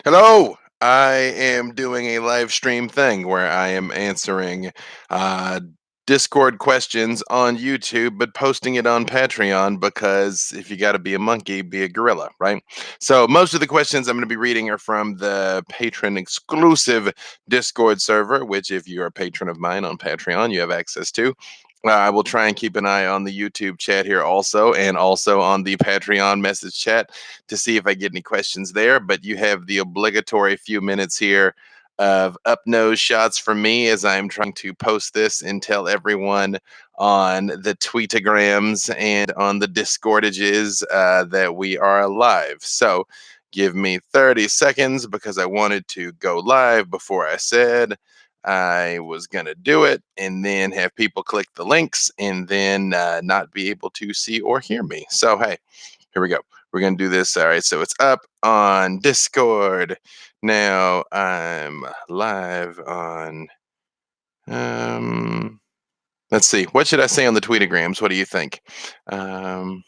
Hello. I am doing a live stream thing where I am answering uh, Discord questions on YouTube, but posting it on Patreon because if you got to be a monkey, be a gorilla, right? So most of the questions I'm going to be reading are from the patron exclusive Discord server, which if you're a patron of mine on Patreon, you have access to. I will try and keep an eye on the YouTube chat here also, and also on the Patreon message chat to see if I get any questions there. But you have the obligatory few minutes here of up nose shots from me as I'm trying to post this and tell everyone on the tweetagrams and on the discordages that we are live. So give me 30 seconds because I wanted to go live before I said I was going to do it and then have people click the links and then not be able to see or hear me. So, hey, here we go. We're going to do this. All right. So it's up on Discord. Now I'm live on, um, let's see. What should I say on the tweetagrams? What do you think? Um,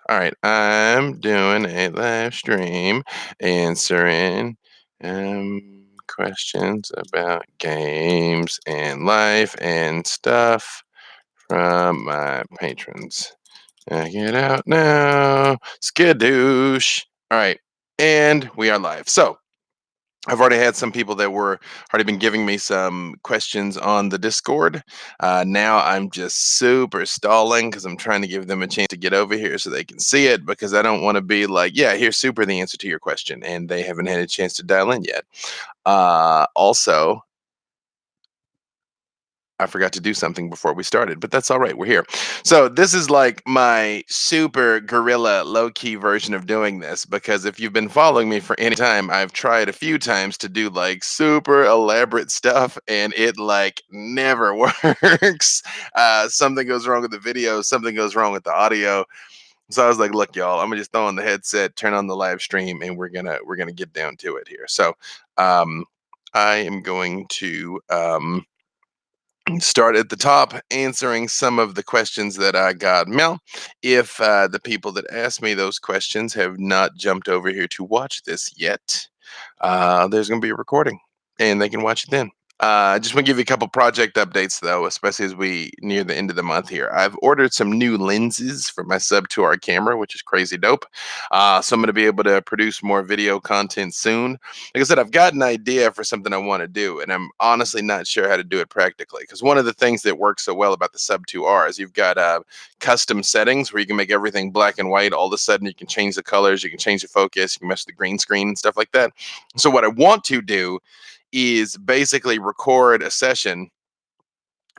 all right. I'm doing a live stream answering questions about games and life and stuff from my patrons. Check it out now. Skadoosh. All right. And we are live. So I've already had some people that were already been giving me some questions on the Discord. Now I'm just super stalling because I'm trying to give them a chance to get over here so they can see it because I don't want to be like, yeah, here's super the answer to your question. And they haven't had a chance to dial in yet. Also, I forgot to do something before we started, but that's all right. We're here. So this is like my super guerrilla low key version of doing this because if you've been following me for any time, I've tried a few times to do like super elaborate stuff and it like never works. Something goes wrong with the video, something goes wrong with the audio. So I was like, look, y'all, I'm gonna just throw on the headset, turn on the live stream, and we're gonna get down to it here. So um I am going to start at the top answering some of the questions that I got. Now, if the people that asked me those questions have not jumped over here to watch this yet, there's going to be a recording and they can watch it then. I just want to give you a couple project updates, though, especially as we near the end of the month here. I've ordered some new lenses for my sub 2R camera, which is crazy dope. So I'm going to be able to produce more video content soon. Like I said, I've got an idea for something I want to do, and I'm honestly not sure how to do it practically. Because one of the things that works so well about the sub 2R is you've got custom settings where you can make everything black and white. All of a sudden, you can change the colors, you can change the focus, you can mess with the green screen and stuff like that. So what I want to do is basically record a session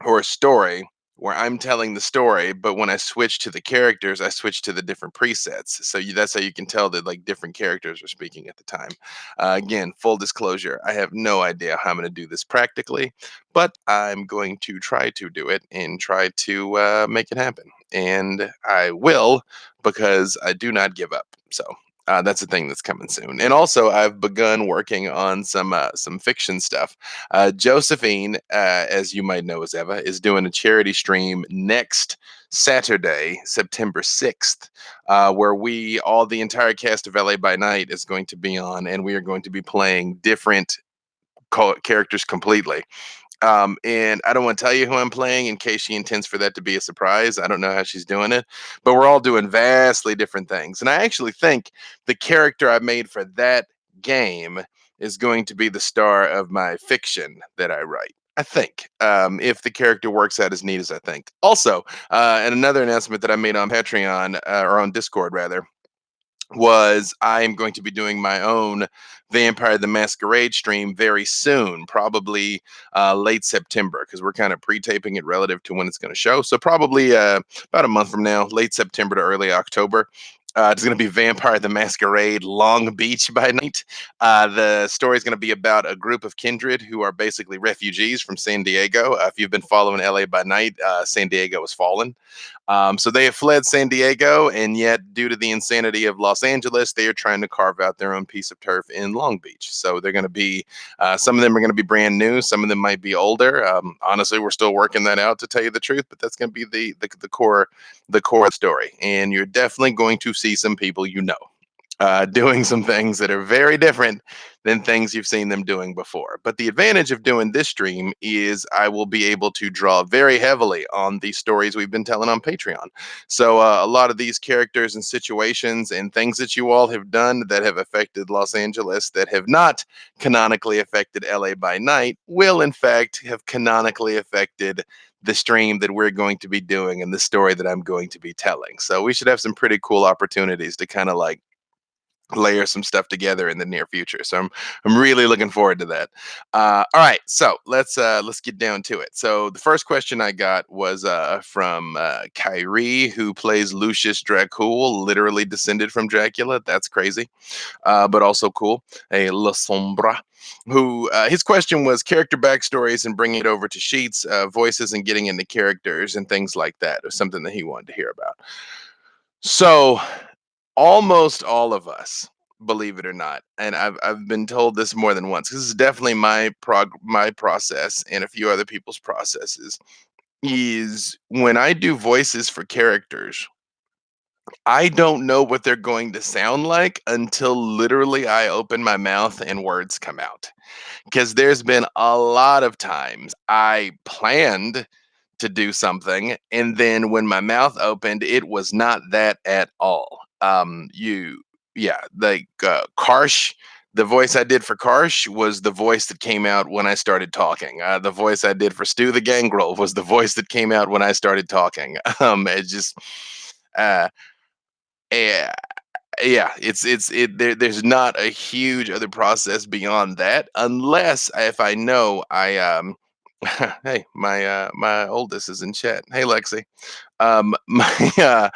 or a story where I'm telling the story, but when I switch to the characters, I switch to the different presets. So that's how you can tell that like different characters are speaking at the time. Again, full disclosure, I have no idea how I'm going to do this practically, but I'm going to try to do it and try to make it happen. And I will because I do not give up. So that's a thing that's coming soon. And also, I've begun working on some fiction stuff. Josephine, as you might know as Eva, is doing a charity stream next Saturday, September 6th, where all the entire cast of LA by Night is going to be on, and we are going to be playing different characters completely. And I don't want to tell you who I'm playing in case she intends for that to be a surprise. I don't know how she's doing it, but we're all doing vastly different things. And I actually think the character I made for that game is going to be the star of my fiction that I write. I think if the character works out as neat as I think. Also, and another announcement that I made on Patreon or on Discord rather was I am going to be doing my own Vampire the Masquerade stream very soon, probably late September, because we're kind of pre-taping it relative to when it's going to show. So probably about a month from now, late September to early October. It's going to be Vampire the Masquerade Long Beach by Night. The story is going to be about a group of kindred who are basically refugees from San Diego. If you've been following LA by Night, San Diego has fallen. So they have fled San Diego, and yet, due to the insanity of Los Angeles, they are trying to carve out their own piece of turf in Long Beach. So they're going to be, some of them are going to be brand new, some of them might be older. Honestly, we're still working that out to tell you the truth, but that's going to be the core of the story. And you're definitely going to see some people you know. doing some things that are very different than things you've seen them doing before. But the advantage of doing this stream is I will be able to draw very heavily on the stories we've been telling on Patreon. So a lot of these characters and situations and things that you all have done that have affected Los Angeles that have not canonically affected LA by Night will in fact have canonically affected the stream that we're going to be doing and the story that I'm going to be telling. So we should have some pretty cool opportunities to kind of like layer some stuff together in the near future. So I'm really looking forward to that. All right, so let's get down to it. So the first question I got was from Kyrie, who plays Lucius Dracul, literally descended from Dracula. That's crazy, but also cool. A La Sombra, who his question was character backstories and bringing it over to sheets, voices, and getting into characters and things like that. Was something that he wanted to hear about. So almost all of us, believe it or not, and I've been told this more than once. This is definitely my process and a few other people's processes. Is when I do voices for characters, I don't know what they're going to sound like until literally I open my mouth and words come out. Because there's been a lot of times I planned to do something, and then when my mouth opened, it was not that at all. Yeah, like Karsh. The voice I did for Karsh was the voice that came out when I started talking. The voice I did for Stu the Gangrel was the voice that came out when I started talking. It just, uh, yeah, yeah, there's not a huge other process beyond that unless if I know I hey, my oldest is in chat. Hey Lexi. My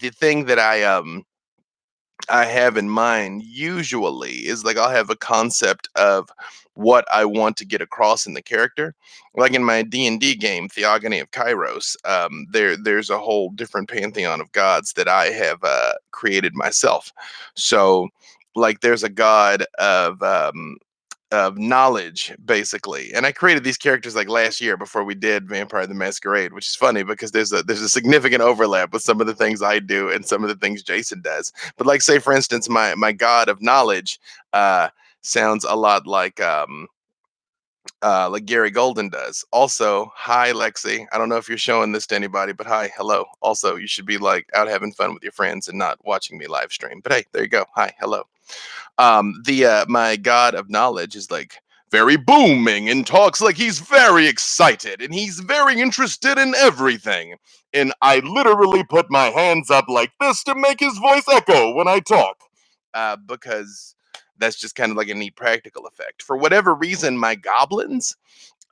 the thing that I have in mind usually is like I'll have a concept of what I want to get across in the character. Like in my D&D game, Theogony of Kairos, there's a whole different pantheon of gods that I have created myself. So, like, there's a god of knowledge basically, and I created these characters like last year before we did Vampire the Masquerade, which is funny because there's a significant overlap with some of the things I do and some of the things Jason does. But like, say for instance, my god of knowledge uh sounds a lot like Gary Golden does. Also, hi Lexi, I don't know if you're showing this to anybody, but hi, hello. Also, you should be like out having fun with your friends and not watching me live stream, but hey, there you go. Hi, hello. The my god of knowledge is like very booming and talks like he's very excited and he's very interested in everything. And I literally put my hands up like this to make his voice echo when I talk, because that's just kind of like a neat practical effect. For whatever reason, my goblins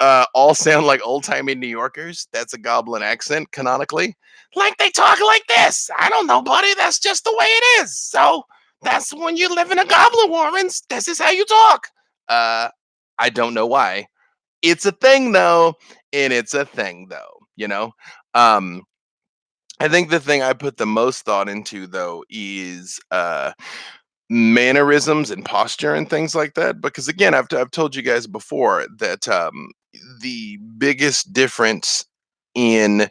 all sound like old timey New Yorkers. That's a goblin accent canonically. Like they talk like this. I don't know, buddy. That's just the way it is. So that's when you live in a goblin warrens. This is how you talk. Uh, I don't know why. It's a thing though, and it's a thing though. Um, I think the thing I put the most thought into though is mannerisms and posture and things like that, because again I've told you guys before that the biggest difference in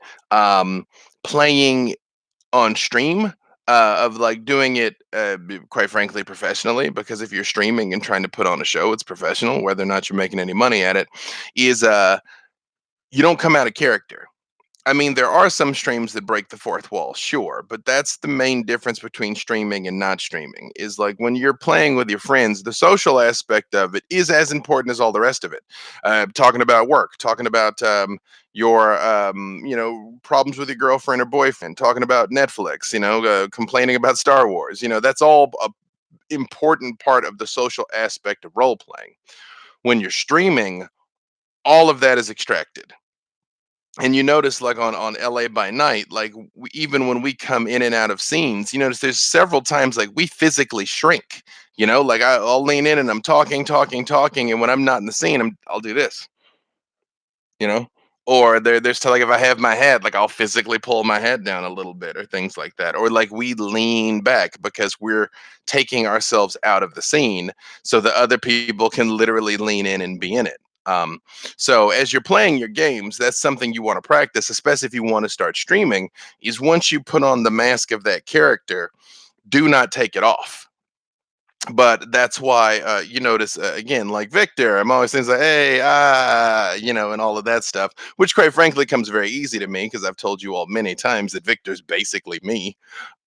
playing on stream, of like doing it quite frankly professionally, because if you're streaming and trying to put on a show, it's professional whether or not you're making any money at it, is you don't come out of character. I mean, there are some streams that break the fourth wall, sure, but that's the main difference between streaming and not streaming. Is like when you're playing with your friends, the social aspect of it is as important as all the rest of it. Talking about work, talking about your problems with your girlfriend or boyfriend, talking about Netflix, complaining about Star Wars. That's all a important part of the social aspect of role playing. When you're streaming, all of that is extracted, and you notice like on LA by Night, like even when we come in and out of scenes, you notice there's several times like we physically shrink. Like I'll lean in and I'm talking, talking, talking, and when I'm not in the scene, I'll do this. you know or there's like if I have my head, like I'll physically pull my head down a little bit or things like that, or like we lean back because we're taking ourselves out of the scene so that other people can literally lean in and be in it. So as you're playing your games, that's something you want to practice, especially if you want to start streaming, is once you put on the mask of that character, do not take it off. But that's why you notice again, like Victor, I'm always things like, hey, and all of that stuff, which quite frankly comes very easy to me because I've told you all many times that Victor's basically me.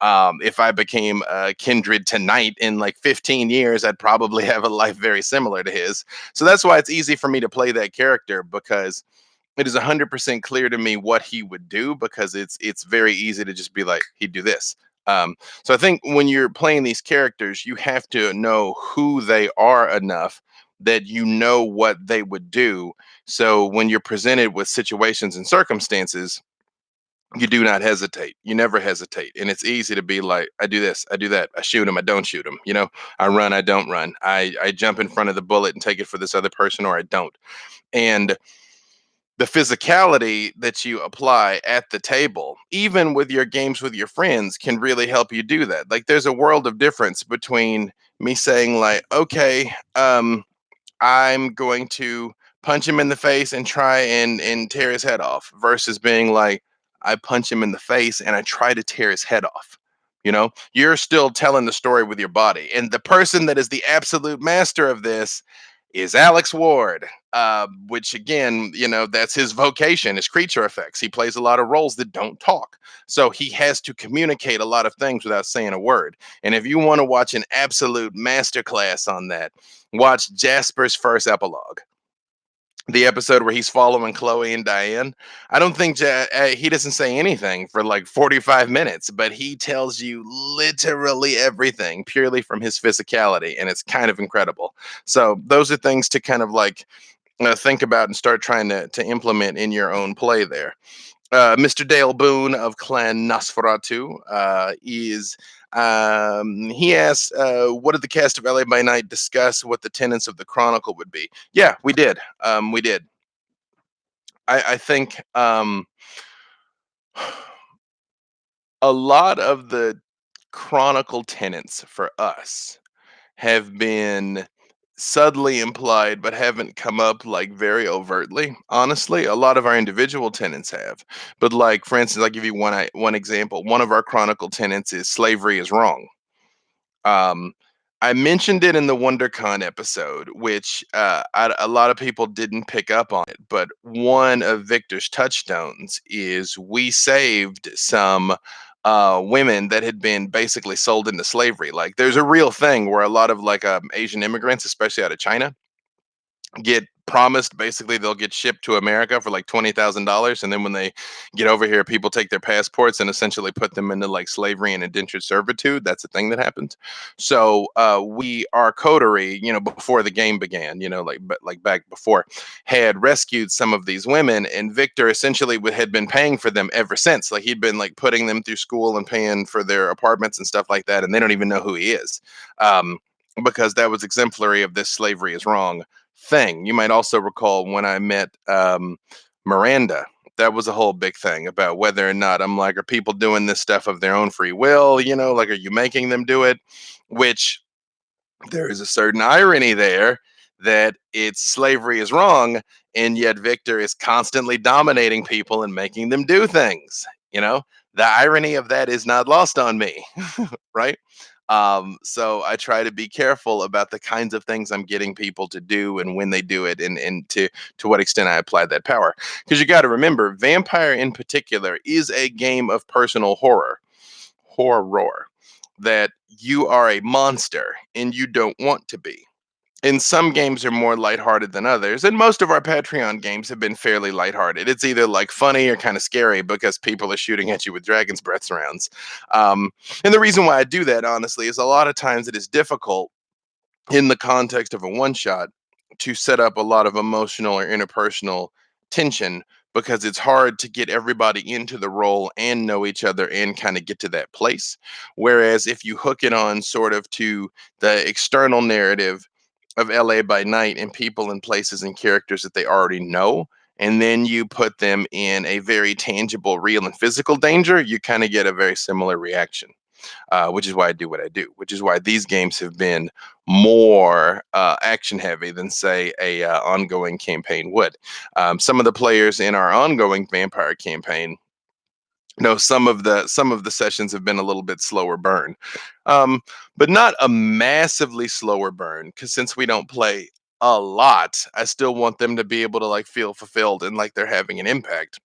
If I became kindred tonight in like 15 years, I'd probably have a life very similar to his. So that's why it's easy for me to play that character because it is 100% clear to me what he would do because it's very easy to just be like he'd do this. So I think when you're playing these characters, you have to know who they are enough that you know what they would do. So when you're presented with situations and circumstances, you do not hesitate. You never hesitate. And it's easy to be like, I do this, I do that, I shoot him, I don't shoot him. I run, I don't run. I jump in front of the bullet and take it for this other person, or I don't. And the physicality that you apply at the table, even with your games with your friends, can really help you do that. Like there's a world of difference between me saying like, okay, I'm going to punch him in the face and try and tear his head off versus being like, I punch him in the face and I try to tear his head off. You're still telling the story with your body. And the person that is the absolute master of this is Alex Ward, which again, that's his vocation, is creature effects. He plays a lot of roles that don't talk. So he has to communicate a lot of things without saying a word. And if you want to watch an absolute masterclass on that, watch Jasper's first epilogue, the episode where he's following Chloe and Diane. I don't think he doesn't say anything for like 45 minutes, but he tells you literally everything purely from his physicality, and it's kind of incredible. So those are things to kind of like think about and start trying to implement in your own play there. Mr. Dale Boone of Clan Nosferatu is. He asked, "What did the cast of LA by Night discuss? What the tenets of the Chronicle would be?" Yeah, we did. We did. I think a lot of the Chronicle tenets for us have been subtly implied but haven't come up like very overtly. Honestly, a lot of our individual tenants have, but like for instance, I'll give you one example. One of our chronicle tenants is slavery is wrong. um I mentioned it in the WonderCon episode, which a lot of people didn't pick up on it, but one of Victor's touchstones is we saved some women that had been basically sold into slavery. Like, there's a real thing where a lot of like Asian immigrants, especially out of China, get promised basically they'll get shipped to America for like $20,000, and then when they get over here, people take their passports and essentially put them into like slavery and indentured servitude. That's a thing that happens. So our coterie, before the game began, like back before, had rescued some of these women, and Victor essentially had been paying for them ever since. Like, he'd been like putting them through school and paying for their apartments and stuff like that, and they don't even know who he is. Because that was exemplary of this slavery is wrong thing. You might also recall when I met Miranda, that was a whole big thing about whether or not, I'm like, are people doing this stuff of their own free will? Like, are you making them do it? Which, there is a certain irony there, that it's slavery is wrong, and yet Victor is constantly dominating people and making them do things. The irony of that is not lost on me, right? So I try to be careful about the kinds of things I'm getting people to do and when they do it, and to what extent I apply that power. Because you got to remember, Vampire in particular is a game of personal horror, that you are a monster and you don't want to be. And some games are more lighthearted than others, and most of our Patreon games have been fairly lighthearted. It's either like funny or kind of scary because people are shooting at you with dragon's breath rounds. And the reason why I do that, honestly, is a lot of times it is difficult in the context of a one shot to set up a lot of emotional or interpersonal tension, because it's hard to get everybody into the role and know each other and kind of get to that place. Whereas if you hook it on sort of to the external narrative of LA by Night and people and places and characters that they already know, and then you put them in a very tangible, real, and physical danger, you kind of get a very similar reaction. Which is why I do what I do, which is why these games have been more action heavy than, say, a ongoing campaign would. Some of the players in our ongoing vampire campaign No, some of the sessions have been a little bit slower burn, um, but not a massively slower burn. Because since we don't play a lot, I still want them to be able to like feel fulfilled and like they're having an impact.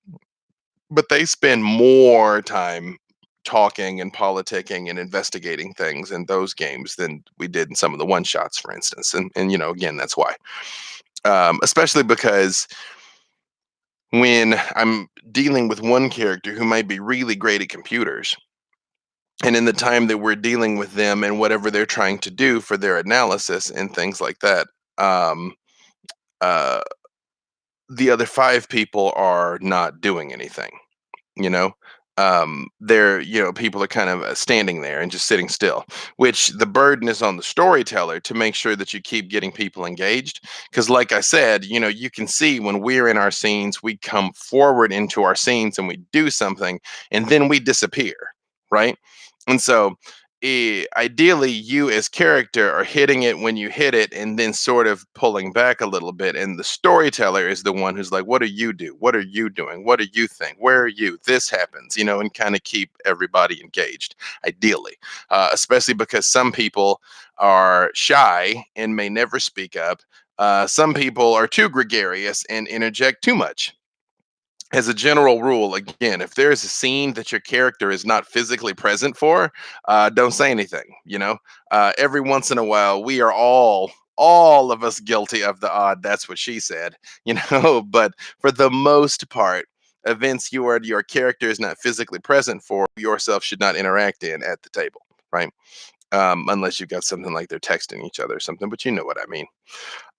But they spend more time talking and politicking and investigating things in those games than we did in some of the one shots, for instance. And again, that's why. Especially because when I'm dealing with one character who might be really great at computers, and in the time that we're dealing with them and whatever they're trying to do for their analysis and things like that, um, uh, the other five people are not doing anything. you know they're people are kind of standing there and just sitting still, which the burden is on the storyteller to make sure that you keep getting people engaged, because like I said, you can see when we're in our scenes, we come forward into our scenes and we do something, and then we disappear, right? And so ideally you as character are hitting it when you hit it and then sort of pulling back a little bit, and the storyteller is the one who's like, what do you do, what are you doing, what do you think, where are you, this happens, and kind of keep everybody engaged, ideally. Especially because some people are shy and may never speak up. Some people are too gregarious and interject too much. As a general rule, again, if there's a scene that your character is not physically present for, don't say anything. Every once in a while, we are all of us guilty of the odd. That's what she said. But for the most part, events your character is not physically present for, yourself should not interact in at the table, right? Unless you've got something like they're texting each other or something, but you know what I mean.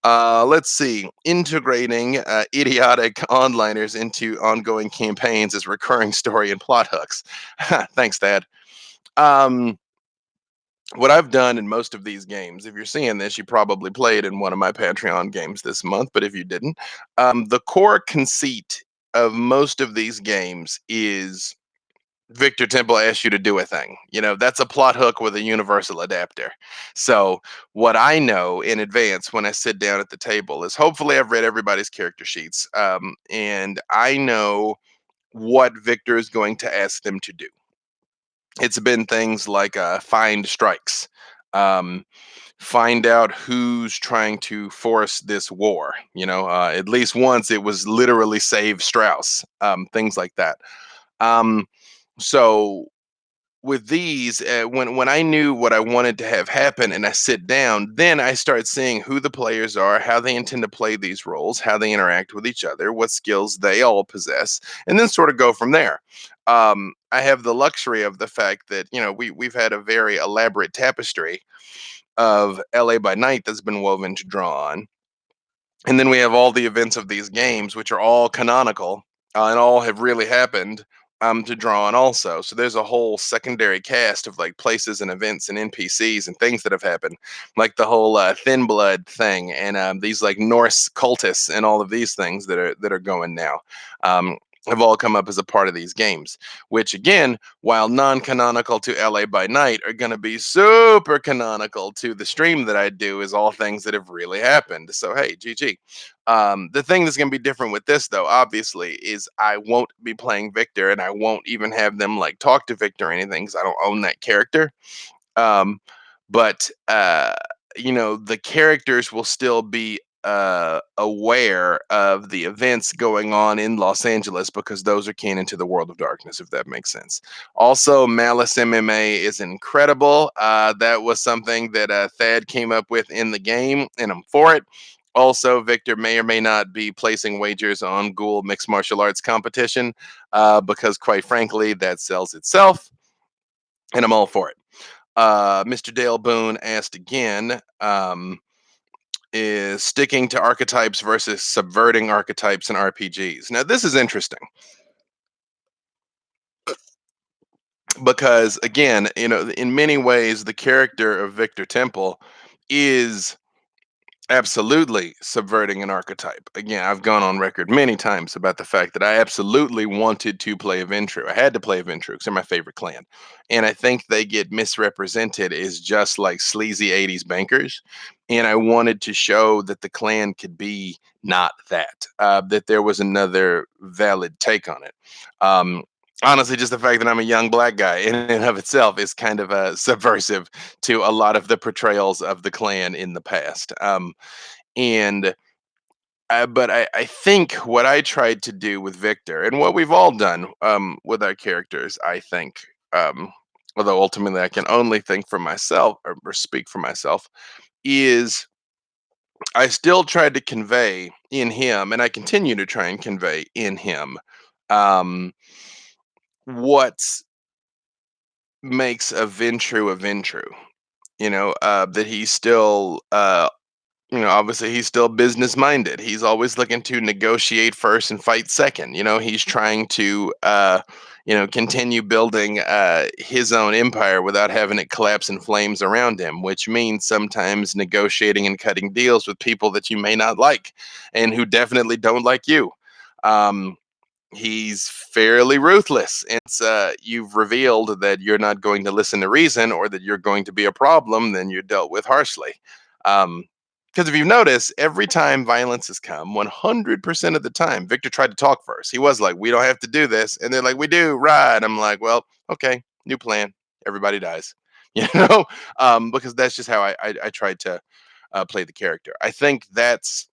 Let's see. Integrating idiotic onliners into ongoing campaigns as recurring story and plot hooks. Thanks, Dad. Um, what I've done in most of these games, if you're seeing this, you probably played in one of my Patreon games this month, but if you didn't, the core conceit of most of these games is Victor Temple asks you to do a thing. That's a plot hook with a universal adapter. So, what I know in advance when I sit down at the table is, hopefully I've read everybody's character sheets, and I know what Victor is going to ask them to do. It's been things like find strikes, um, find out who's trying to force this war. At least once it was literally save Strauss, things like that. Um, so with these, when I knew what I wanted to have happen and I sit down, then I start seeing who the players are, how they intend to play these roles, how they interact with each other, what skills they all possess, and then sort of go from there. I have the luxury of the fact that we've had a very elaborate tapestry of LA by Night that's been woven to draw on, and then we have all the events of these games, which are all canonical, and all have really happened, to draw on also. So there's a whole secondary cast of like places and events and NPCs and things that have happened, like the whole Thin Blood thing, and these like Norse cultists and all of these things that are going now. Um, have all come up as a part of these games, which again, while non-canonical to LA by Night, are going to be super canonical to the stream that I do, is all things that have really happened. So hey, GG. The thing that's going to be different with this, though, obviously, is I won't be playing Victor, and I won't even have them like talk to Victor or anything because I don't own that character. Um, but the characters will still be aware of the events going on in Los Angeles because those are canon to the World of Darkness, if that makes sense. Also, Malice MMA is incredible. That was something that Thad came up with in the game, and I'm for it. Also, Victor may or may not be placing wagers on Ghoul Mixed Martial Arts competition because, quite frankly, that sells itself, and I'm all for it. Mr. Dale Boone asked again, is sticking to archetypes versus subverting archetypes in RPGs. Now, this is interesting because, again, in many ways, the character of Victor Temple is absolutely subverting an archetype. Again, I've gone on record many times about the fact that I absolutely wanted to play Aventru. I had to play Aventru because they're my favorite clan. And I think they get misrepresented as just like sleazy 80s bankers. And I wanted to show that the clan could be not that, that there was another valid take on it. Um, Honestly, just the fact that I'm a young black guy in and of itself is kind of subversive to a lot of the portrayals of the Klan in the past. And but I think what I tried to do with Victor, and what we've all done with our characters, I think, although ultimately I can only think for myself or speak for myself, is I still tried to convey in him, and I continue to try and convey in him, um, what makes a Ventru a Ventru. That he's still obviously he's still business minded. He's always looking to negotiate first and fight second. He's trying to continue building his own empire without having it collapse in flames around him, which means sometimes negotiating and cutting deals with people that you may not like and who definitely don't like you. Um, he's fairly ruthless. It's you've revealed that you're not going to listen to reason or that you're going to be a problem, then you're dealt with harshly. Um, because if you notice, every time violence has come, 100% of the time, Victor tried to talk first. He was like, "We don't have to do this," and they're like, "We do, right?" I'm like, "Well, okay, new plan. Everybody dies," you know, because that's just how I tried to play the character. I think that's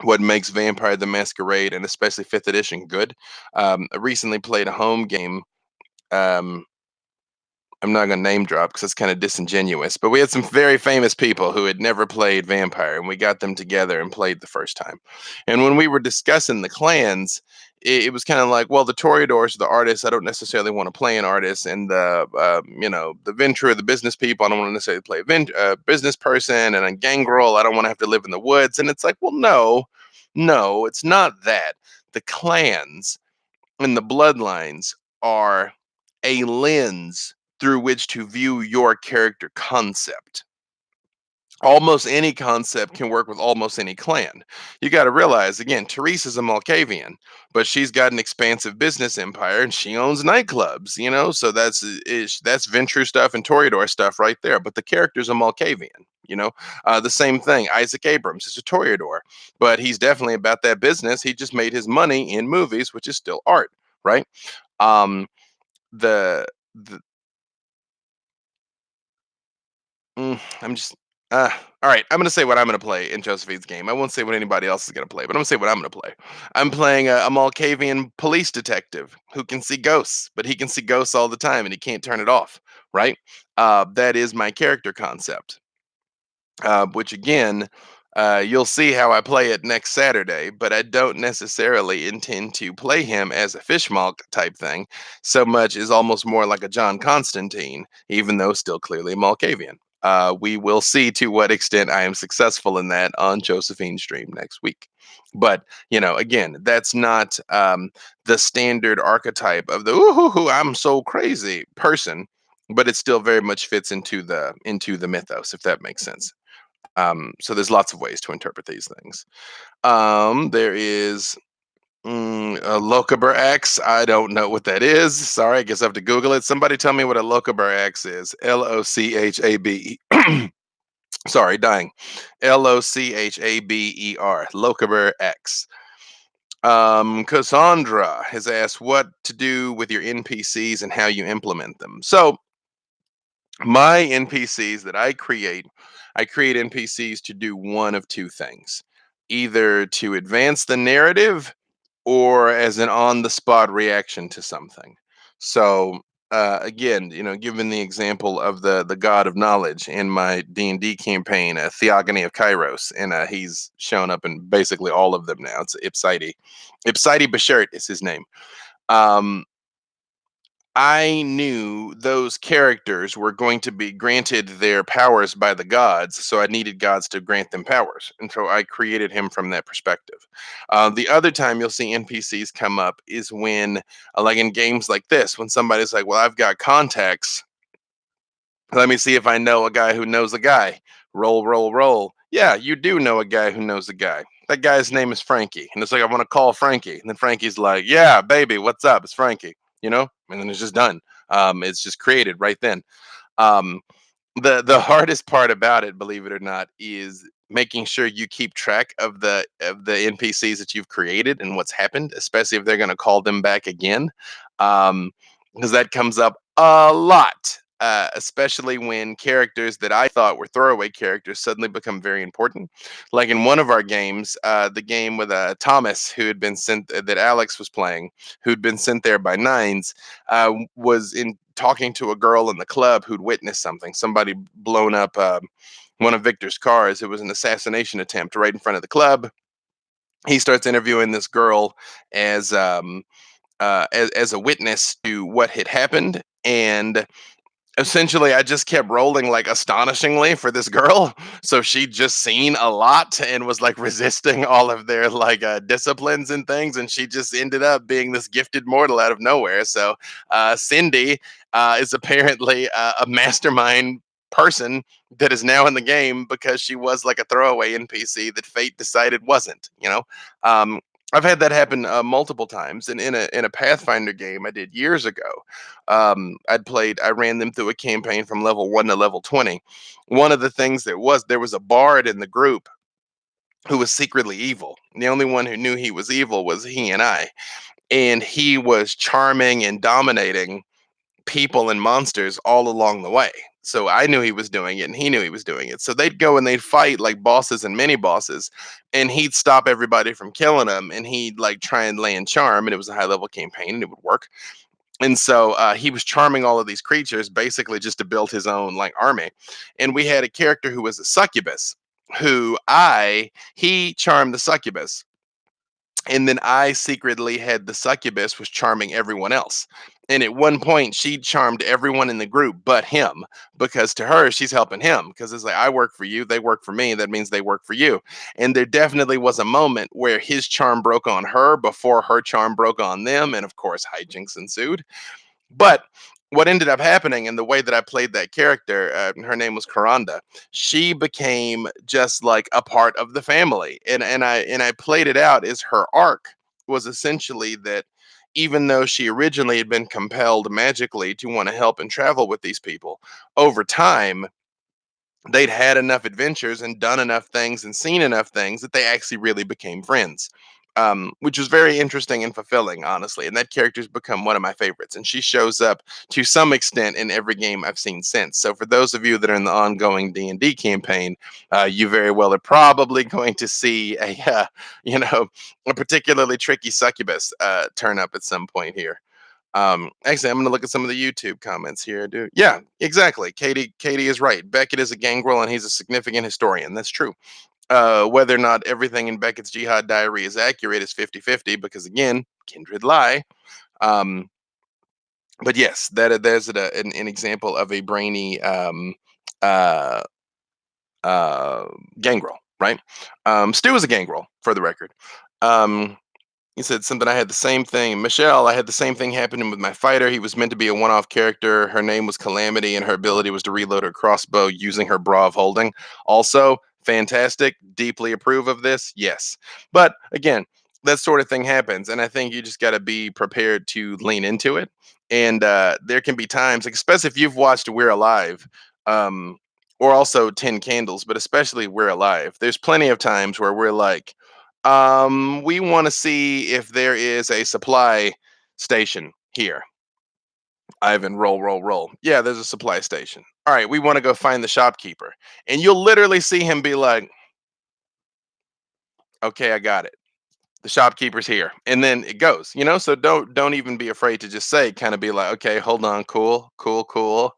what makes Vampire the Masquerade and especially fifth edition good. I recently played a home game. Um, I'm not going to name drop because it's kind of disingenuous, but we had some very famous people who had never played Vampire, and we got them together and played the first time. And when we were discussing the clans, it was kind of like, well, the Toreadors are the artists. I don't necessarily want to play an artist, and the Ventura, the business people. I don't want to necessarily play a business person, and a gangrel. I don't want to have to live in the woods. And it's like, well, no, no, it's not that. The clans and the bloodlines are a lens through which to view your character concept. Almost any concept can work with almost any clan. You got to realize again, Teresa's a Malkavian, but she's got an expansive business empire and she owns nightclubs. So that's Ventrue stuff and Toreador stuff right there. But the character's a Malkavian. The same thing. Isaac Abrams is a Toreador, but he's definitely about that business. He just made his money in movies, which is still art, right? Um, the I'm just uh, all right. I'm gonna say what I'm gonna play in Josephine's game. I won't say what anybody else is gonna play, but I'm gonna say what I'm gonna play. I'm playing a Malkavian police detective who can see ghosts, but he can see ghosts all the time and he can't turn it off. Right? That is my character concept. Which again, you'll see how I play it next Saturday, but I don't necessarily intend to play him as a fishmalk type thing, so much as almost more like a John Constantine, even though still clearly Malkavian. We will see to what extent I am successful in that on Josephine's stream next week. But again, that's not the standard archetype of the "ooh, I'm so crazy" person, but it still very much fits into the mythos, if that makes sense. So there's lots of ways to interpret these things. There is a Lochaber X. I don't know what that is. Sorry, I guess I have to Google it. Somebody tell me what a Lochaber X is. Lochabe. Sorry, dying. Lochaber. Lochaber X. Cassandra has asked what to do with your NPCs and how you implement them. So my NPCs that I create NPCs to do one of two things, either to advance the narrative or as an on the spot reaction to something. So, again, given the example of the god of knowledge in my D&D campaign, Theogony of Kairos, and he's shown up in basically all of them now. It's Ipsite Bashert is his name. Um, I knew those characters were going to be granted their powers by the gods, so I needed gods to grant them powers. And so I created him from that perspective. The other time you'll see NPCs come up is when, like in games like this, when somebody's like, well, I've got contacts. Let me see if I know a guy who knows a guy. Roll, roll, roll. Yeah, you do know a guy who knows a guy. That guy's name is Frankie. And it's like, I want to call Frankie. And then Frankie's like, yeah, baby, what's up? It's Frankie, And then it's just done. It's just created right then. Um, the hardest part about it, believe it or not, is making sure you keep track of the NPCs that you've created and what's happened, especially if they're going to call them back again, um, because that comes up a lot. Especially when characters that I thought were throwaway characters suddenly become very important. Like in one of our games, the game with Thomas, who had been sent that Alex was playing, who'd been sent there by Nines, was in talking to a girl in the club who'd witnessed something. Somebody blown up one of Victor's cars. It was an assassination attempt right in front of the club. He starts interviewing this girl as as a witness to what had happened, and essentially I just kept rolling like astonishingly for this girl. So she'd just seen a lot and was like resisting all of their like disciplines and things, and she just ended up being this gifted mortal out of nowhere. So Cindy is apparently a mastermind person that is now in the game because she was like a throwaway NPC that fate decided wasn't, um, I've had that happen multiple times, and in a Pathfinder game I did years ago. I ran them through a campaign from level 1 to level 20. One of the things there was a bard in the group who was secretly evil. The only one who knew he was evil was he and I. And he was charming and dominating people and monsters all along the way. So I knew he was doing it and he knew he was doing it. So they'd go and they'd fight like bosses and mini bosses, and he'd stop everybody from killing them, and he'd like try and land charm, and it was a high level campaign and it would work. And so he was charming all of these creatures basically just to build his own like army. And we had a character who was a succubus, who I he charmed the succubus, and then I secretly had the succubus was charming everyone else. And at one point, she charmed everyone in the group but him, because to her, she's helping him. Because it's like, I work for you, they work for me. That means they work for you. And there definitely was a moment where his charm broke on her before her charm broke on them. And of course, hijinks ensued. But what ended up happening, and the way that I played that character, her name was Karanda. She became just like a part of the family, and I played it out as her arc was essentially that even though she originally had been compelled magically to want to help and travel with these people, over time they'd had enough adventures and done enough things and seen enough things that they actually really became friends, which was very interesting and fulfilling, honestly. And that character's become one of my favorites. And she shows up to some extent in every game I've seen since. So for those of you that are in the ongoing D&D campaign, you very well are probably going to see you know, a particularly tricky succubus turn up at some point here. Actually, I'm gonna look at some of the YouTube comments here, dude. Yeah, exactly. Katie is right. Beckett is a gangrel and he's a significant historian. That's true. Whether or not everything in Beckett's Jihad Diary is accurate is 50-50 because again, kindred lie. Um, but yes, there's an example of a brainy uh, uh, gangrel, right? Stu is a gangrel, for the record. Um, He said something. I had the same thing. Michelle, I had the same thing happening with my fighter. He was meant to be a one off character. Her name was Calamity, and her ability was to reload her crossbow using her bra of holding. Also, fantastic. Deeply approve of this. Yes. But again, that sort of thing happens. And I think you just got to be prepared to lean into it. And there can be times, like, especially if you've watched We're Alive, um, or also 10 Candles, but especially We're Alive, there's plenty of times where we're like, we want to see if there is a supply station here. Ivan, roll, roll, roll. Yeah, there's a supply station. All right, we want to go find the shopkeeper. And you'll literally see him be like, okay, I got it. The shopkeeper's here. And then it goes, so don't even be afraid to just say, kind of be like, okay, hold on, cool, cool, cool.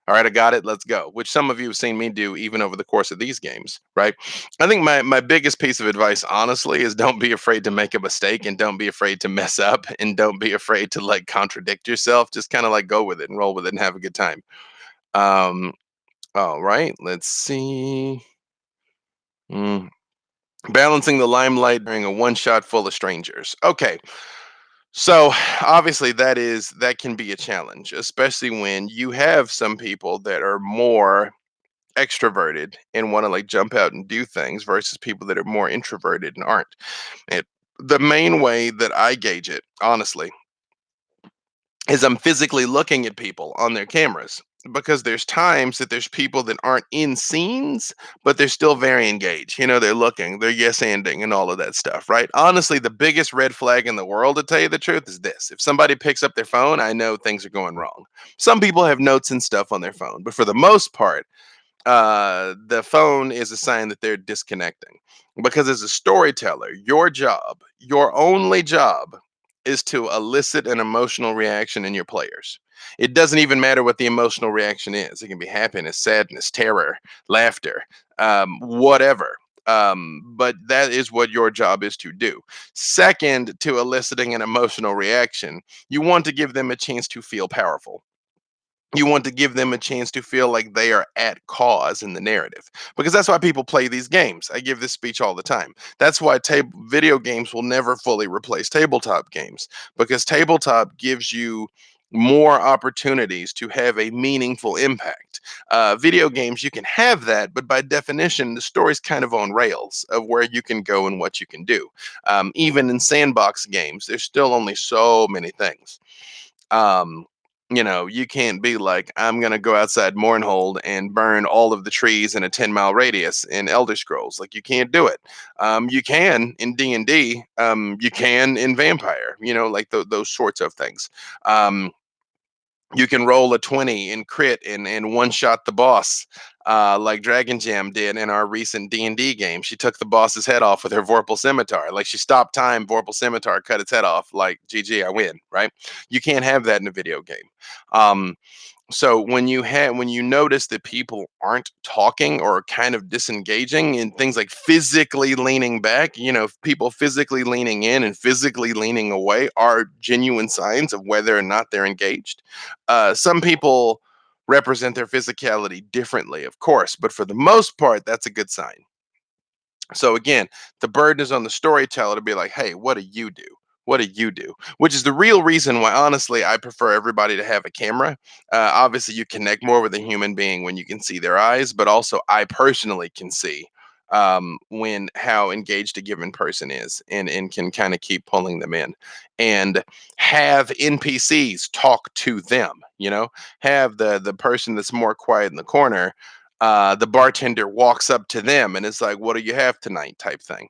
All right, I got it. Let's go. Which some of you have seen me do even over the course of these games, right? I think my biggest piece of advice, honestly, is don't be afraid to make a mistake and don't be afraid to mess up and don't be afraid to like contradict yourself. Just kind of like go with it and roll with it and have a good time. Um, all right, let's see. Mm, Balancing the limelight during a one shot full of strangers. Okay, so obviously that can be a challenge, especially when you have some people that are more extroverted and want to like jump out and do things versus people that are more introverted and aren't. And the main way that I gauge it, honestly, is I'm physically looking at people on their cameras. because there's times that there's people that aren't in scenes, but they're still very engaged. They're looking, they're yes anding and all of that stuff, right? Honestly, the biggest red flag in the world, to tell you the truth, is this: if somebody picks up their phone, I know things are going wrong. Some people have notes and stuff on their phone, but for the most part, the phone is a sign that they're disconnecting. Because as a storyteller, your job, your only job, is to elicit an emotional reaction in your players. It doesn't even matter what the emotional reaction is. It can be happiness, sadness, terror, laughter, whatever. But that is what your job is to do. Second to eliciting an emotional reaction, you want to give them a chance to feel powerful. You want to give them a chance to feel like they are at cause in the narrative, because that's why people play these games. I give this speech all the time. That's why video games will never fully replace tabletop games, because tabletop gives you more opportunities to have a meaningful impact. Video games, you can have that, but by definition the story's kind of on rails of where you can go and what you can do. Even in sandbox games, there's still only so many things. um you can't be like, I'm gonna go outside Mournhold and burn all of the trees in a 10-mile radius in Elder Scrolls. Like, you can't do it. You can in D&D. You can in Vampire, like those sorts of things. You can roll a 20 and crit and one shot the boss, like Dragon Jam did in our recent D&D game. She took the boss's head off with her Vorpal Scimitar. Like, she stopped time, Vorpal Scimitar, cut its head off. Like, GG, I win, right? You can't have that in a video game. Um, so when you notice that people aren't talking or kind of disengaging, and things like physically leaning back, people physically leaning in and physically leaning away are genuine signs of whether or not they're engaged. Some people represent their physicality differently, of course, but for the most part that's a good sign. So again, the burden is on the storyteller to be like, hey, what do you do? What do you do? Which is the real reason why, honestly, I prefer everybody to have a camera. Obviously, you connect more with a human being when you can see their eyes, but also I personally can see when how engaged a given person is, and can kind of keep pulling them in, and have NPCs talk to them. Have the person that's more quiet in the corner, the bartender walks up to them and is like, "What do you have tonight?" type thing.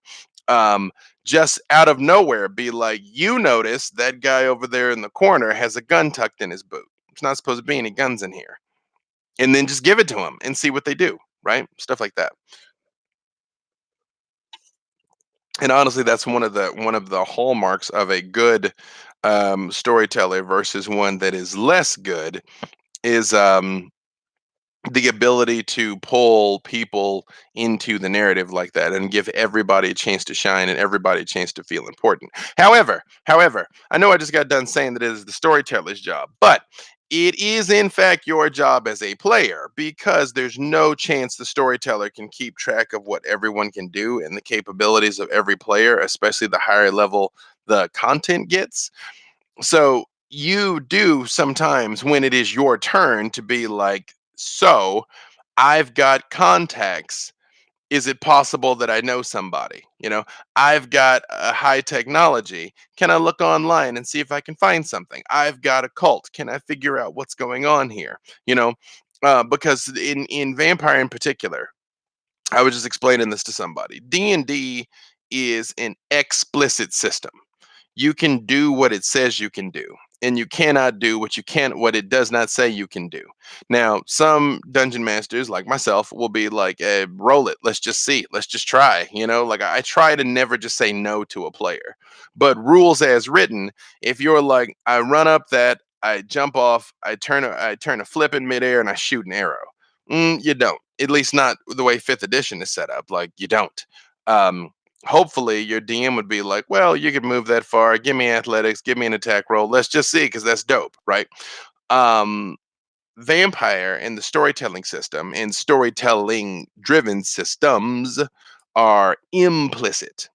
Um, just out of nowhere, be like, "You notice that guy over there in the corner has a gun tucked in his boot. There's not supposed to be any guns in here." And then just give it to him and see what they do, right? Stuff like that. And honestly, that's one of the hallmarks of a good storyteller versus one that is less good, is the ability to pull people into the narrative like that and give everybody a chance to shine and everybody a chance to feel important. However, I know I just got done saying that it is the storyteller's job, but it is in fact your job as a player, because there's no chance the storyteller can keep track of what everyone can do and the capabilities of every player, especially the higher level the content gets. So you do sometimes, when it is your turn, to be like, so I've got contacts. Is it possible that I know somebody? I've got a high technology. Can I look online and see if I can find something? I've got a cult. Can I figure out what's going on here? Because in Vampire in particular, I was just explaining this to somebody. D&D is an explicit system. You can do what it says you can do, and you cannot do what it does not say you can do. Now, some dungeon masters like myself will be like, roll it, let's just see, let's just try. Like, I try to never just say no to a player. But rules as written, if you're like, I run up that, I jump off, I turn a flip in midair and I shoot an arrow. You don't, at least not the way 5th edition is set up. Like, you don't. um Hopefully your DM would be like, well, you could move that far. Give me athletics, give me an attack roll. Let's just see, because that's dope, right? Um, Vampire and the storytelling system and storytelling driven systems are implicit.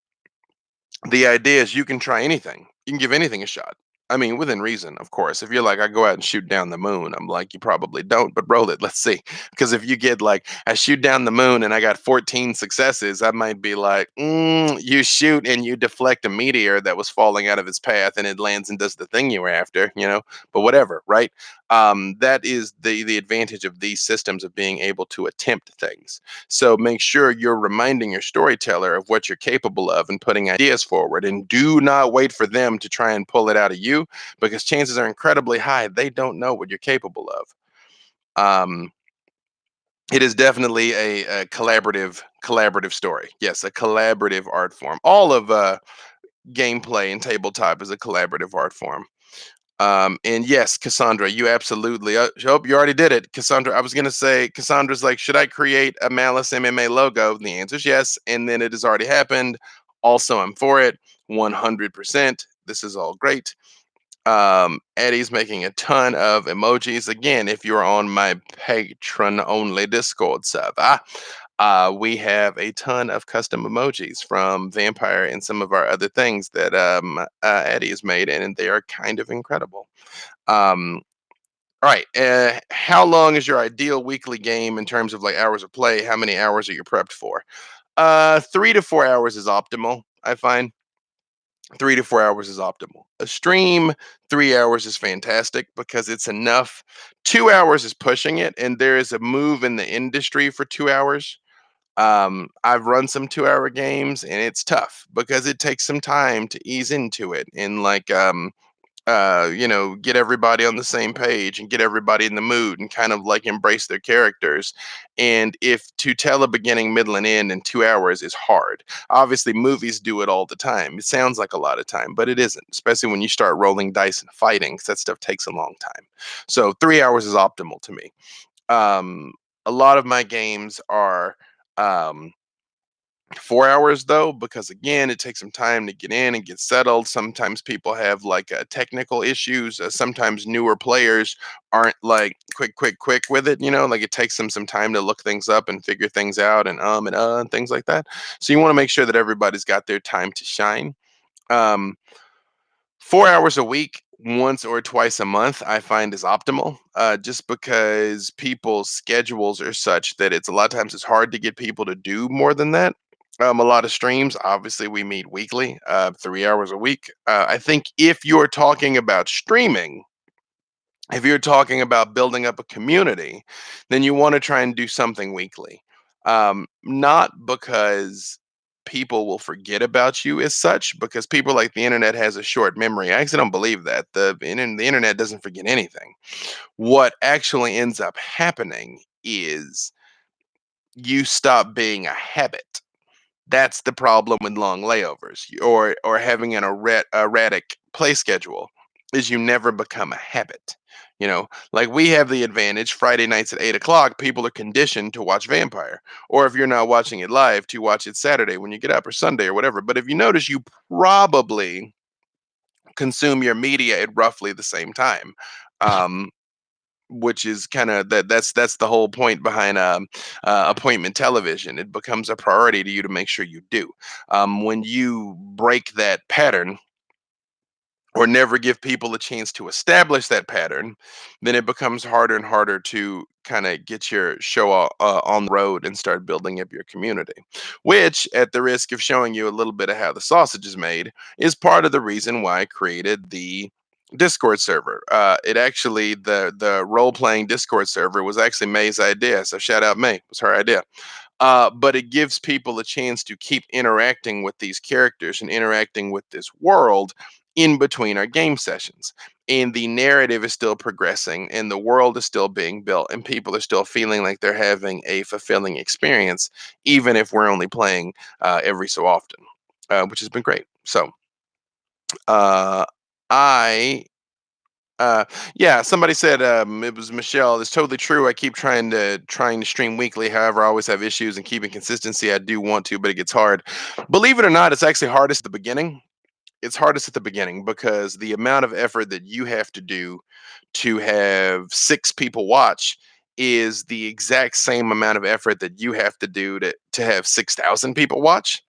The idea is you can try anything, you can give anything a shot. I mean, within reason, of course. If you're like, I go out and shoot down the moon, I'm like, you probably don't, but roll it. Let's see. Because if you get like, I shoot down the moon and I got 14 successes, I might be like, you shoot and you deflect a meteor that was falling out of its path and it lands and does the thing you were after. But whatever, right? That is the advantage of these systems of being able to attempt things. So make sure you're reminding your storyteller of what you're capable of and putting ideas forward. And do not wait for them to try and pull it out of you, because chances are incredibly high they don't know what you're capable of. Um, it is definitely a collaborative story. Yes, a collaborative art form. All of gameplay and tabletop is a collaborative art form. And yes, Cassandra, you absolutely. Hope you already did it, Cassandra. I was gonna say, Cassandra's like, should I create a Malice MMA logo? The answer is yes, and then it has already happened. Also, I'm for it, 100%. This is all great. Eddie's making a ton of emojis. Again, if you're on my patron only Discord server, we have a ton of custom emojis from Vampire and some of our other things that Eddie has made, and they are kind of incredible. Um, all right. How long is your ideal weekly game in terms of like hours of play? How many hours are you prepped for? 3 to 4 hours is optimal, I find. 3 to 4 hours is optimal. A stream, 3 hours is fantastic because it's enough. 2 hours is pushing it, and there is a move in the industry for 2 hours. I've run some 2 hour games, and it's tough because it takes some time to ease into it and like get everybody on the same page and get everybody in the mood and kind of like embrace their characters. And if to tell a beginning, middle, and end in 2 hours is hard, obviously movies do it all the time. It sounds like a lot of time, but it isn't, especially when you start rolling dice and fighting, 'cause that stuff takes a long time. So 3 hours is optimal to me. Um, a lot of my games are. Um, 4 hours though, because again, it takes some time to get in and get settled. Sometimes people have like technical issues. Sometimes newer players aren't like quick with it. Like it takes them some time to look things up and figure things out and things like that. So you want to make sure that everybody's got their time to shine. Um, 4 hours a week, once or twice a month, I find is optimal. Just because people's schedules are such that it's a lot of times it's hard to get people to do more than that. A lot of streams, obviously, we meet weekly, 3 hours a week. I think if you're talking about streaming, if you're talking about building up a community, then you want to try and do something weekly. Not because people will forget about you as such, because people like the internet has a short memory. I actually don't believe that. The internet doesn't forget anything. What actually ends up happening is you stop being a habit. That's the problem with long layovers or having an erratic play schedule, is you never become a habit. Like we have the advantage Friday nights at 8 o'clock, people are conditioned to watch Vampire. Or if you're not watching it live, to watch it Saturday when you get up or Sunday or whatever. But if you notice, you probably consume your media at roughly the same time. Um, which is kind of that's the whole point behind appointment television. It becomes a priority to you to make sure you do. When you break that pattern or never give people a chance to establish that pattern, then it becomes harder and harder to kind of get your show on the road and start building up your community. Which, at the risk of showing you a little bit of how the sausage is made, is part of the reason why I created the Discord server. It actually the role playing Discord server was actually May's idea. So shout out May, it was her idea. But it gives people a chance to keep interacting with these characters and interacting with this world in between our game sessions. And the narrative is still progressing, and the world is still being built, and people are still feeling like they're having a fulfilling experience, even if we're only playing every so often, which has been great. So, uh, I yeah, somebody said it was Michelle. It's totally true. I keep trying to stream weekly. However, I always have issues in keeping consistency. I do want to, but it gets hard. Believe it or not, it's actually hardest at the beginning. It's hardest at the beginning because the amount of effort that you have to do to have 6 people watch is the exact same amount of effort that you have to do to have 6,000 people watch.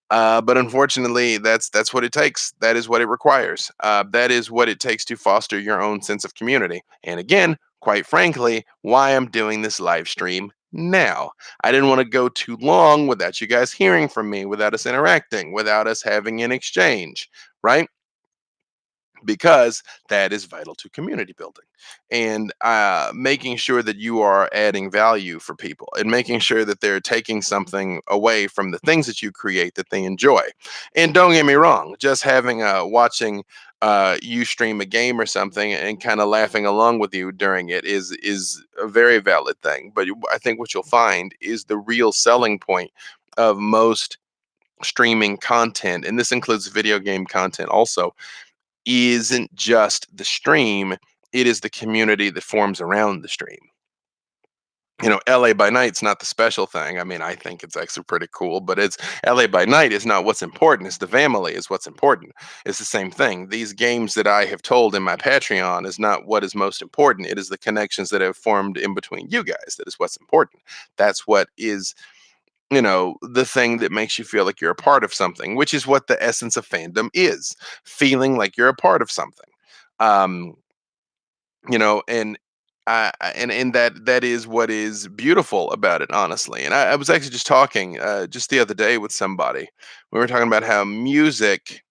But unfortunately, that's what it takes. That is what it requires. That is what it takes to foster your own sense of community. And again, quite frankly, why I'm doing this live stream now. I didn't want to go too long without you guys hearing from me, without us interacting, without us having an exchange, right? Because that is vital to community building and making sure that you are adding value for people and making sure that they're taking something away from the things that you create that they enjoy. And don't get me wrong, just having watching you stream a game or something and kind of laughing along with you during it is a very valid thing. But I think what you'll find is the real selling point of most streaming content, and this includes video game content also, isn't just the stream, it is the community that forms around the stream. You know, LA by night's not the special thing. I mean, I think it's actually pretty cool, but it's LA by night is not what's important. It's the family is what's important. It's the same thing. These games that I have told in my Patreon is not what is most important. It is the connections that have formed in between you guys that is what's important. That's what is, you know, the thing that makes you feel like you're a part of something, which is what the essence of fandom is, feeling like you're a part of something. Um, you know, and and that is what is beautiful about it, honestly. And I was actually just talking just the other day with somebody. We were talking about how music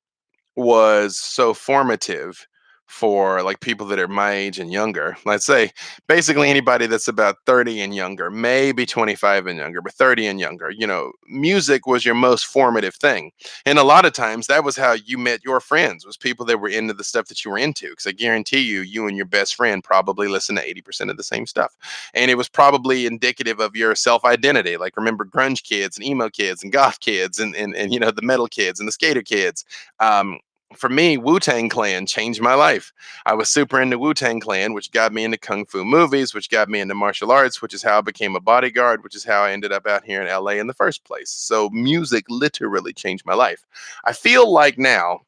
was so formative for like people that are my age and younger. Let's say basically anybody that's about 30 and younger, maybe 25 and younger, but 30 and younger. You know, music was your most formative thing. And a lot of times that was how you met your friends, was people that were into the stuff that you were into. Because I guarantee you, you and your best friend probably listen to 80% of the same stuff. And it was probably indicative of your self-identity. Like remember grunge kids and emo kids and goth kids and you know, the metal kids and the skater kids. um, for me, Wu Tang Clan changed my life. I was super into Wu Tang Clan, which got me into kung fu movies, which got me into martial arts, which is how I became a bodyguard, which is how I ended up out here in LA in the first place. So music literally changed my life. I feel like now,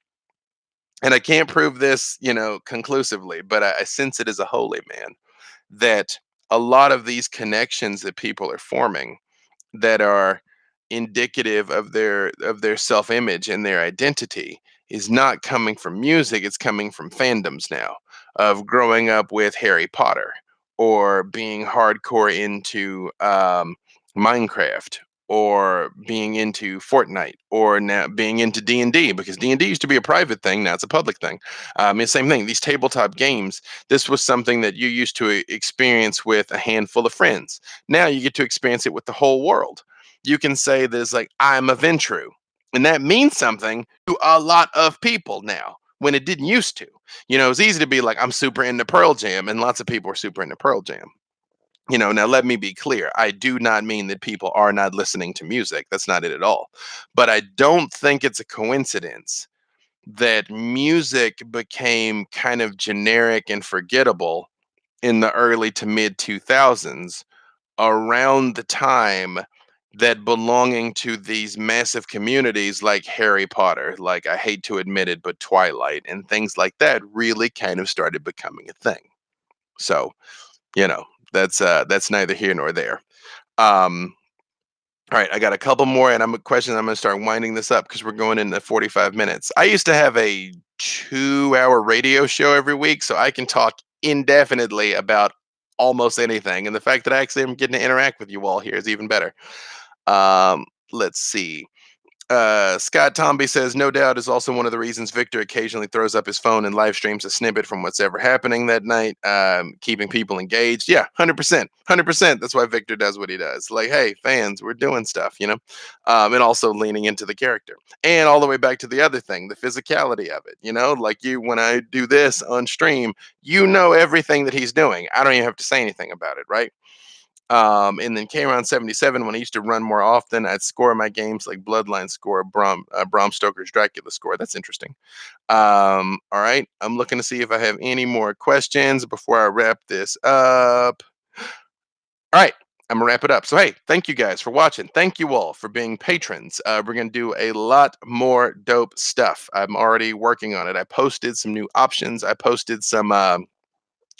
and I can't prove this, you know, conclusively, but I sense it as a holy man that a lot of these connections that people are forming that are indicative of their self-image and their identity is not coming from music, it's coming from fandoms now, of growing up with Harry Potter or being hardcore into Minecraft or being into Fortnite or now being into D&D, because D&D used to be a private thing, now it's a public thing. It's the same thing, these tabletop games, this was something that you used to experience with a handful of friends. Now you get to experience it with the whole world. You can say there's like, I'm a Ventru. And that means something to a lot of people now when it didn't used to. You know, it's easy to be like, I'm super into Pearl Jam, and lots of people are super into Pearl Jam. You know, now let me be clear. I do not mean that people are not listening to music. That's not it at all. But I don't think it's a coincidence that music became kind of generic and forgettable in the early to mid 2000s, around the time that belonging to these massive communities like Harry Potter, like I hate to admit it, but Twilight and things like that really kind of started becoming a thing. So, you know, that's neither here nor there. Um, all right, I got a couple more, and I'm a question. I'm going to start winding this up because we're going into 45 minutes. I used to have a 2 hour radio show every week, so I can talk indefinitely about almost anything. And the fact that I actually am getting to interact with you all here is even better. Let's see. Scott Tomby says, no doubt is also one of the reasons Victor occasionally throws up his phone and live streams a snippet from what's ever happening that night, keeping people engaged. Yeah, 100%. 100%. That's why Victor does what he does. Like, hey, fans, we're doing stuff, you know? And also leaning into the character. And all the way back to the other thing, the physicality of it, you know? Like you, when I do this on stream, you know everything that he's doing. I don't even have to say anything about it, right? And then came around 77 when I used to run more often. I'd score my games like Bloodline score, Bram Stoker's Dracula score. That's interesting. All right. I'm looking to see if I have any more questions before I wrap this up. All right. I'm gonna wrap it up. So hey, thank you guys for watching. Thank you all for being patrons. We're gonna do a lot more dope stuff. I'm already working on it. I posted some new options. I posted some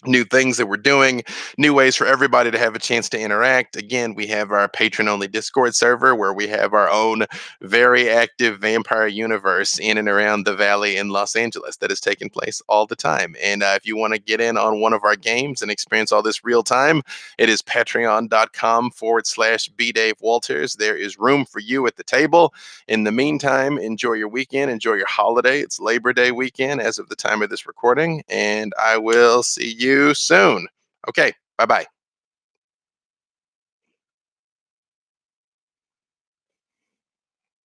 new things that we're doing, new ways for everybody to have a chance to interact. Again, we have our patron only Discord server where we have our own very active vampire universe in and around the valley in Los Angeles that is taking place all the time. And if you want to get in on one of our games and experience all this real time, it is patreon.com/slash B Dave Walters. There is room for you at the table. In the meantime, enjoy your weekend, enjoy your holiday. It's Labor Day weekend as of the time of this recording, and I will see you soon. Okay, bye bye.